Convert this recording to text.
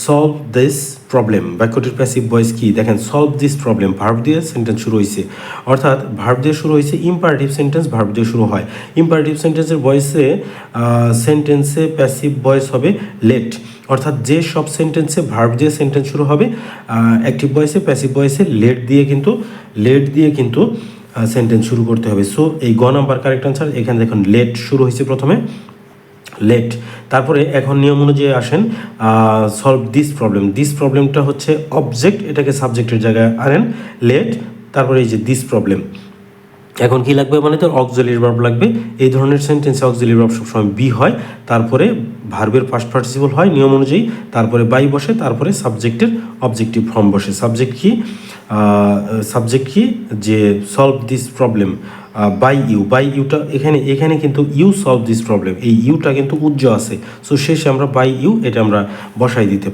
Solve this problem, বাক্যটির passive voice কি দেখেন, সলভ দিস প্রবলেম ভার্ব দিয়ে সেন্টেন্স শুরু হয়েছে, অর্থাৎ ভার্ব দিয়ে শুরু হয়েছে, ইম্পারেটিভ সেন্টেন্স ভার্ব দিয়ে শুরু হয়। ইম্পারেটিভ সেন্টেন্সের ভয়েসে সেন্টেন্সে প্যাসিভ ভয়েস হবে লেট, অর্থাৎ যে সব সেন্টেন্সে ভার্ব দিয়ে সেন্টেন্স শুরু হবে অ্যাক্টিভ ভয়েসে প্যাসিভ ভয়েসে লেট দিয়ে কিন্তু সেন্টেন্স শুরু করতে হবে। সো এই গ নাম্বার কারেক্ট আনসার। এখানে দেখুন লেট শুরু হয়েছে প্রথমে, লেট। তারপরে এখন নিয়ম অনুযায়ী আসেন, সলভ দিস প্রবলেম, দিস প্রবলেমটা হচ্ছে অবজেক্ট, এটাকে সাবজেক্টের জায়গায় আনেন, লেট, তারপরে এই যে দিস প্রবলেম। এখন কি লাগবে মানে তোর অক্সিলারি ভার্ব লাগবে। এই ধরনের সেন্টেন্সে অক্সিলারি ভার্ব সবসময় বি হয়, তারপরে ভার্বের পাস্ট পার্টিসিপল হয় নিয়ম অনুযায়ী, তারপরে বাই বসে, তারপরে সাবজেক্টের অবজেক্টিভ ফর্ম বসে। সাবজেক্ট কি যে সলভ দিস প্রবলেম বাই ইউটা এখানে কিন্তু ইউ সলভ দিস প্রবলেম, এই ইউটা কিন্তু উজ্জ্ব আছে, সো শেষে আমরা বাই ইউ এটা আমরা বসাই দিতে পারি।